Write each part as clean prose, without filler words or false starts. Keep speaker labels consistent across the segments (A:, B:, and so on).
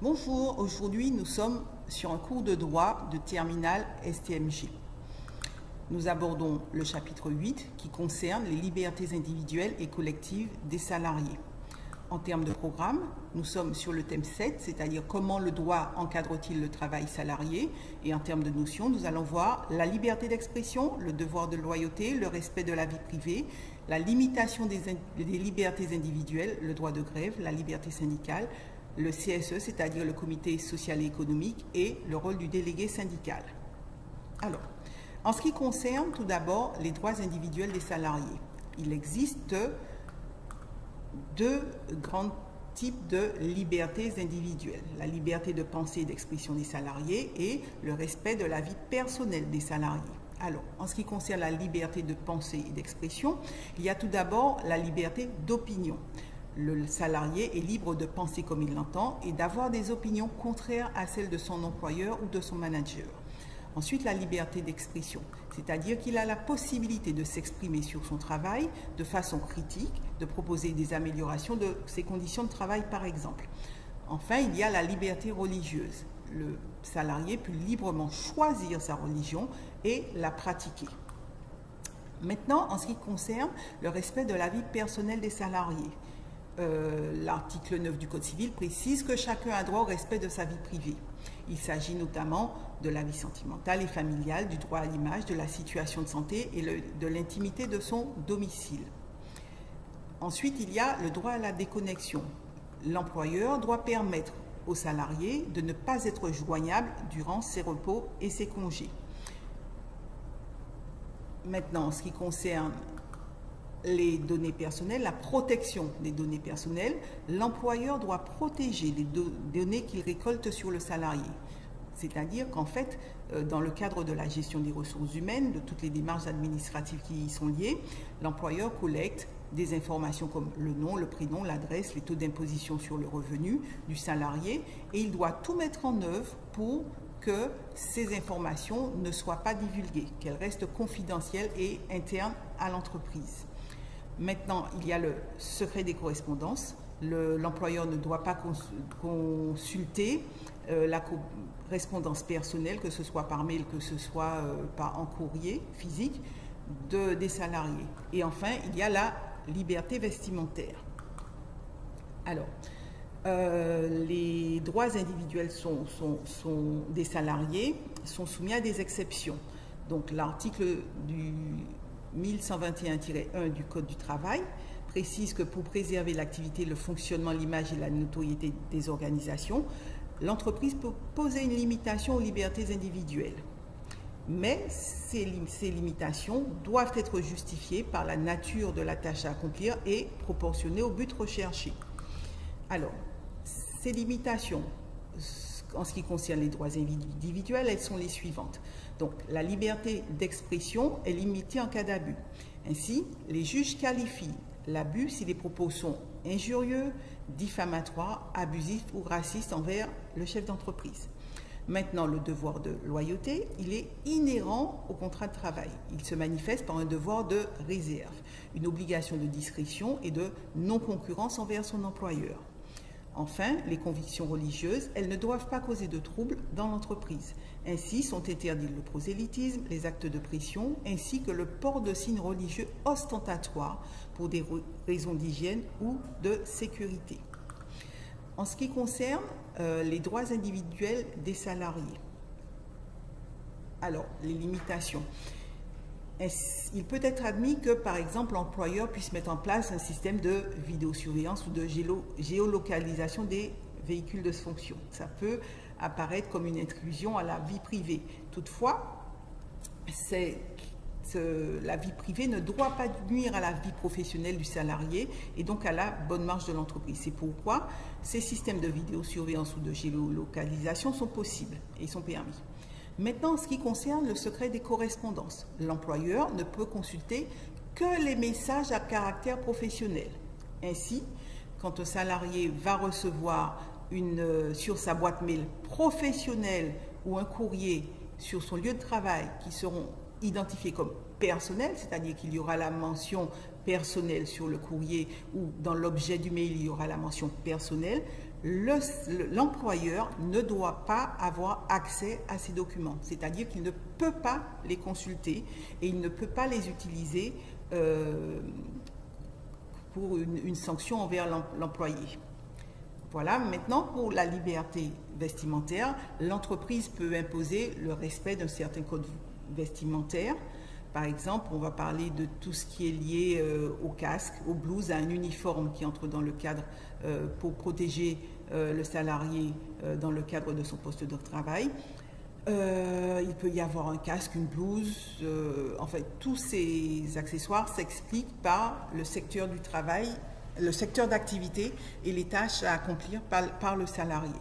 A: Bonjour, aujourd'hui nous sommes sur un cours de droit de terminale STMG. Nous abordons le chapitre 8 qui concerne les libertés individuelles et collectives des salariés. En termes de programme, nous sommes sur le thème 7, c'est-à-dire comment le droit encadre-t-il le travail salarié. Et en termes de notions, nous allons voir la liberté d'expression, le devoir de loyauté, le respect de la vie privée, la limitation des libertés individuelles, le droit de grève, la liberté syndicale, le CSE, c'est-à-dire le comité social et économique, et le rôle du délégué syndical. Alors, en ce qui concerne tout d'abord les droits individuels des salariés, il existe deux grands types de libertés individuelles. La liberté de pensée et d'expression des salariés et le respect de la vie personnelle des salariés. Alors, en ce qui concerne la liberté de pensée et d'expression, il y a tout d'abord la liberté d'opinion. Le salarié est libre de penser comme il l'entend et d'avoir des opinions contraires à celles de son employeur ou de son manager. Ensuite, la liberté d'expression, c'est-à-dire qu'il a la possibilité de s'exprimer sur son travail de façon critique, de proposer des améliorations de ses conditions de travail par exemple. Enfin, il y a la liberté religieuse. Le salarié peut librement choisir sa religion et la pratiquer. Maintenant, en ce qui concerne le respect de la vie personnelle des salariés, l'article 9 du Code civil précise que chacun a droit au respect de sa vie privée. Il s'agit notamment de la vie sentimentale et familiale, du droit à l'image, de la situation de santé et de l'intimité de son domicile. Ensuite, il y a le droit à la déconnexion. L'employeur doit permettre aux salariés de ne pas être joignable durant ses repos et ses congés. Maintenant, en ce qui concerne les données personnelles, la protection des données personnelles, l'employeur doit protéger les données qu'il récolte sur le salarié. C'est-à-dire qu'en fait, dans le cadre de la gestion des ressources humaines, de toutes les démarches administratives qui y sont liées, l'employeur collecte des informations comme le nom, le prénom, l'adresse, les taux d'imposition sur le revenu du salarié et il doit tout mettre en œuvre pour que ces informations ne soient pas divulguées, qu'elles restent confidentielles et internes à l'entreprise. Maintenant, il y a le secret des correspondances. L'employeur ne doit pas consulter la correspondance personnelle, que ce soit par mail, que ce soit en courrier physique, des salariés. Et enfin, il y a la liberté vestimentaire. Alors, les droits individuels des salariés sont soumis à des exceptions. Donc, l'article du 1121-1 du Code du travail précise que pour préserver l'activité, le fonctionnement, l'image et la notoriété des organisations, l'entreprise peut poser une limitation aux libertés individuelles. Mais ces limitations doivent être justifiées par la nature de la tâche à accomplir et proportionnées au but recherché. Alors, ces limitations, en ce qui concerne les droits individuels, elles sont les suivantes. Donc, la liberté d'expression est limitée en cas d'abus. Ainsi, les juges qualifient l'abus si les propos sont injurieux, diffamatoires, abusifs ou racistes envers le chef d'entreprise. Maintenant, le devoir de loyauté, il est inhérent au contrat de travail. Il se manifeste par un devoir de réserve, une obligation de discrétion et de non-concurrence envers son employeur. Enfin, les convictions religieuses, elles ne doivent pas causer de troubles dans l'entreprise. Ainsi sont interdits le prosélytisme, les actes de pression, ainsi que le port de signes religieux ostentatoires pour des raisons d'hygiène ou de sécurité. En ce qui concerne les droits individuels des salariés, alors les limitations. Il peut être admis que, par exemple, l'employeur puisse mettre en place un système de vidéosurveillance ou de géolocalisation des véhicules de fonction. Ça peut apparaître comme une intrusion à la vie privée. Toutefois, la vie privée ne doit pas nuire à la vie professionnelle du salarié et donc à la bonne marche de l'entreprise. C'est pourquoi ces systèmes de vidéosurveillance ou de géolocalisation sont possibles et sont permis. Maintenant, en ce qui concerne le secret des correspondances, l'employeur ne peut consulter que les messages à caractère professionnel. Ainsi, quand un salarié va recevoir sur sa boîte mail professionnelle ou un courrier sur son lieu de travail qui seront identifiés comme personnels, c'est-à-dire qu'il y aura la mention personnelle sur le courrier ou dans l'objet du mail, il y aura la mention personnelle, l'employeur ne doit pas avoir accès à ces documents, c'est-à-dire qu'il ne peut pas les consulter et il ne peut pas les utiliser pour une sanction envers l'employé. Voilà, maintenant pour la liberté vestimentaire, l'entreprise peut imposer le respect d'un certain code vestimentaire. Par exemple, on va parler de tout ce qui est lié au casque, au blouse, à un uniforme qui entre dans le cadre pour protéger le salarié dans le cadre de son poste de travail. Il peut y avoir un casque, une blouse, en fait, tous ces accessoires s'expliquent par le secteur du travail, le secteur d'activité et les tâches à accomplir par le salarié.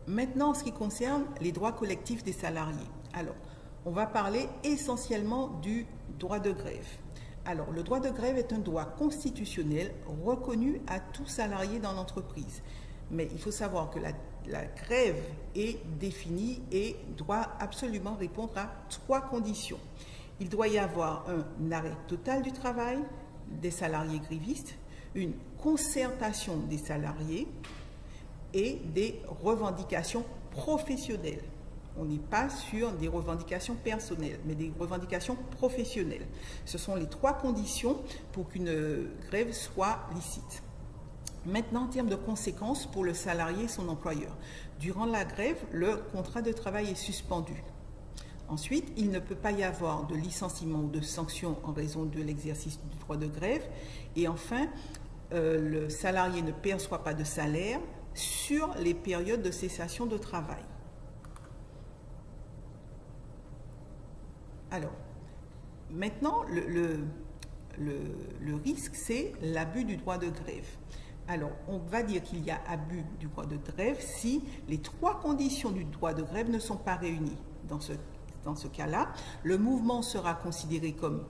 A: Maintenant, en ce qui concerne les droits collectifs des salariés. Alors, on va parler essentiellement du droit de grève. Alors, le droit de grève est un droit constitutionnel reconnu à tout salarié dans l'entreprise. Mais il faut savoir que la grève est définie et doit absolument répondre à 3 conditions. Il doit y avoir un arrêt total du travail des salariés grévistes, une concertation des salariés et des revendications professionnelles. On n'est pas sur des revendications personnelles, mais des revendications professionnelles. Ce sont les 3 conditions pour qu'une grève soit licite. Maintenant, en termes de conséquences pour le salarié et son employeur. Durant la grève, le contrat de travail est suspendu. Ensuite, il ne peut pas y avoir de licenciement ou de sanction en raison de l'exercice du droit de grève. Et enfin, le salarié ne perçoit pas de salaire sur les périodes de cessation de travail. Alors, maintenant, le risque, c'est l'abus du droit de grève. Alors, on va dire qu'il y a abus du droit de grève si les 3 conditions du droit de grève ne sont pas réunies. Dans ce cas-là, le mouvement sera considéré comme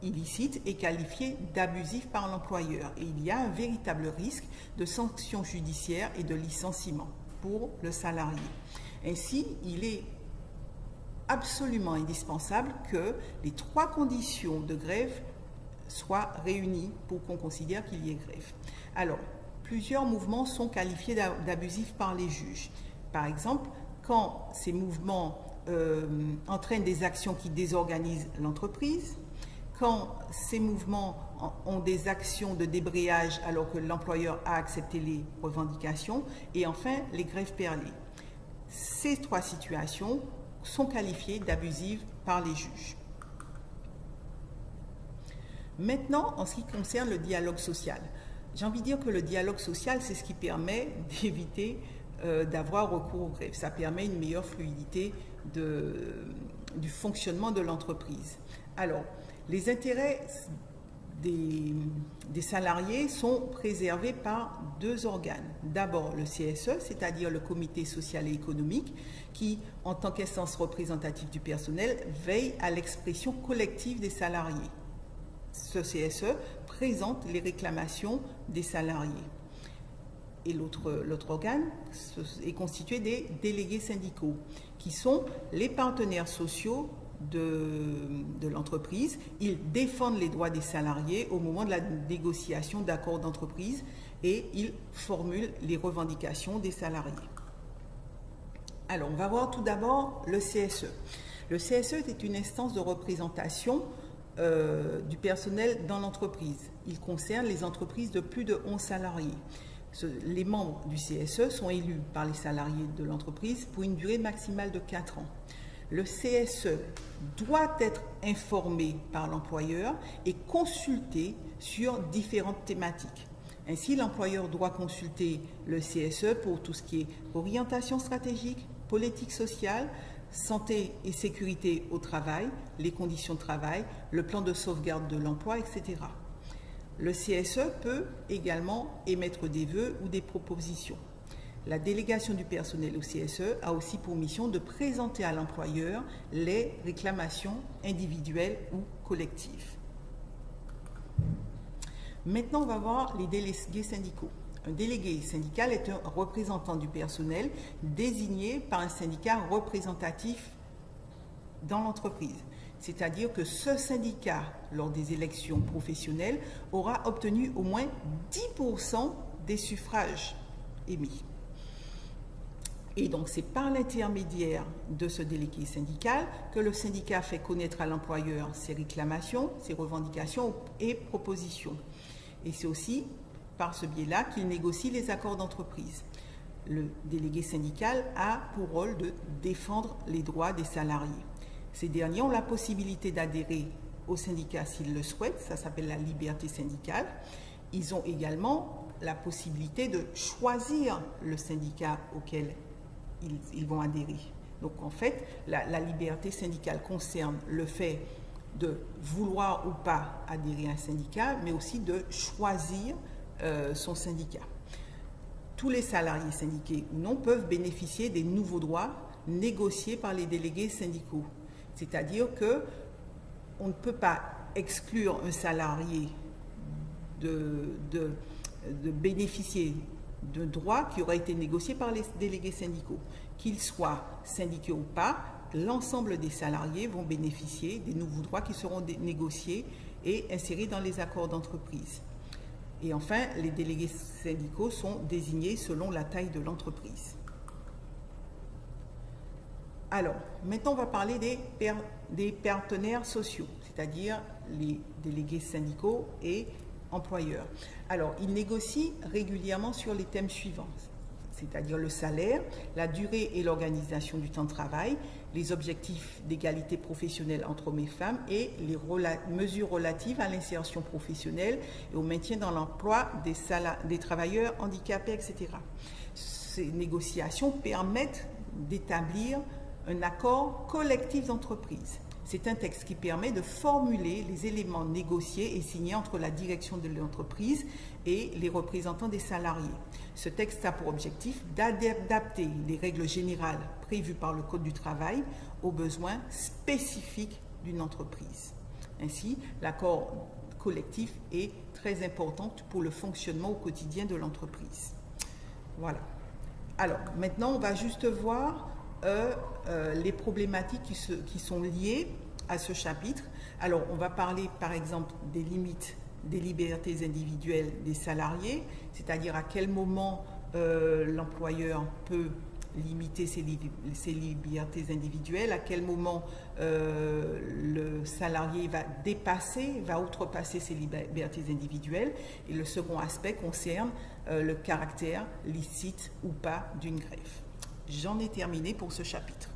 A: illicite et qualifié d'abusif par l'employeur. Et il y a un véritable risque de sanction judiciaire et de licenciement pour le salarié. Ainsi, il est absolument indispensable que les 3 conditions de grève soient réunies pour qu'on considère qu'il y ait grève. Alors, plusieurs mouvements sont qualifiés d'abusifs par les juges. Par exemple, quand ces mouvements entraînent des actions qui désorganisent l'entreprise, quand ces mouvements ont des actions de débrayage alors que l'employeur a accepté les revendications, et enfin les grèves perlées. Ces 3 situations sont qualifiées d'abusives par les juges. Maintenant, en ce qui concerne le dialogue social, j'ai envie de dire que le dialogue social, c'est ce qui permet d'éviter d'avoir recours aux grèves. Ça permet une meilleure fluidité du fonctionnement de l'entreprise. Alors, les intérêts des salariés sont préservés par 2 organes. D'abord, le CSE, c'est-à-dire le Comité social et économique, qui, en tant qu'instance représentative du personnel, veille à l'expression collective des salariés. Ce CSE présente les réclamations des salariés. Et l'autre organe est constitué des délégués syndicaux, qui sont les partenaires sociaux de l'entreprise. Ils défendent les droits des salariés au moment de la négociation d'accords d'entreprise et ils formulent les revendications des salariés. Alors, on va voir tout d'abord le CSE. Le CSE est une instance de représentation du personnel dans l'entreprise. Il concerne les entreprises de plus de 11 salariés. Les membres du CSE sont élus par les salariés de l'entreprise pour une durée maximale de 4 ans. Le CSE doit être informé par l'employeur et consulté sur différentes thématiques. Ainsi, l'employeur doit consulter le CSE pour tout ce qui est orientation stratégique, politique sociale, santé et sécurité au travail, les conditions de travail, le plan de sauvegarde de l'emploi, etc. Le CSE peut également émettre des vœux ou des propositions. La délégation du personnel au CSE a aussi pour mission de présenter à l'employeur les réclamations individuelles ou collectives. Maintenant, on va voir les délégués syndicaux. Un délégué syndical est un représentant du personnel désigné par un syndicat représentatif dans l'entreprise. C'est-à-dire que ce syndicat, lors des élections professionnelles, aura obtenu au moins 10% des suffrages émis. Et donc, c'est par l'intermédiaire de ce délégué syndical que le syndicat fait connaître à l'employeur ses réclamations, ses revendications et propositions. Et c'est aussi par ce biais-là qu'il négocie les accords d'entreprise. Le délégué syndical a pour rôle de défendre les droits des salariés. Ces derniers ont la possibilité d'adhérer au syndicat s'ils le souhaitent, ça s'appelle la liberté syndicale. Ils ont également la possibilité de choisir le syndicat auquel ils vont adhérer. Donc en fait, la liberté syndicale concerne le fait de vouloir ou pas adhérer à un syndicat, mais aussi de choisir son syndicat. Tous les salariés syndiqués ou non peuvent bénéficier des nouveaux droits négociés par les délégués syndicaux. C'est-à-dire qu'on ne peut pas exclure un salarié de bénéficier de droits qui auraient été négociés par les délégués syndicaux. Qu'ils soient syndiqués ou pas, l'ensemble des salariés vont bénéficier des nouveaux droits qui seront négociés et insérés dans les accords d'entreprise. Et enfin, les délégués syndicaux sont désignés selon la taille de l'entreprise. Alors, maintenant on va parler des partenaires sociaux, c'est-à-dire les délégués syndicaux et employeurs. Alors, ils négocient régulièrement sur les thèmes suivants, c'est-à-dire le salaire, la durée et l'organisation du temps de travail, les objectifs d'égalité professionnelle entre hommes et femmes et les mesures relatives à l'insertion professionnelle et au maintien dans l'emploi des travailleurs handicapés, etc. Ces négociations permettent d'établir un accord collectif d'entreprise. C'est un texte qui permet de formuler les éléments négociés et signés entre la direction de l'entreprise et les représentants des salariés. Ce texte a pour objectif d'adapter les règles générales prévues par le Code du travail aux besoins spécifiques d'une entreprise. Ainsi, l'accord collectif est très important pour le fonctionnement au quotidien de l'entreprise. Voilà. Alors, maintenant, on va juste voir les problématiques qui sont liées à ce chapitre. Alors, on va parler par exemple des limites des libertés individuelles des salariés, c'est-à-dire à quel moment l'employeur peut limiter ses libertés individuelles, à quel moment le salarié va outrepasser ses libertés individuelles. Et le second aspect concerne le caractère licite ou pas d'une grève. J'en ai terminé pour ce chapitre.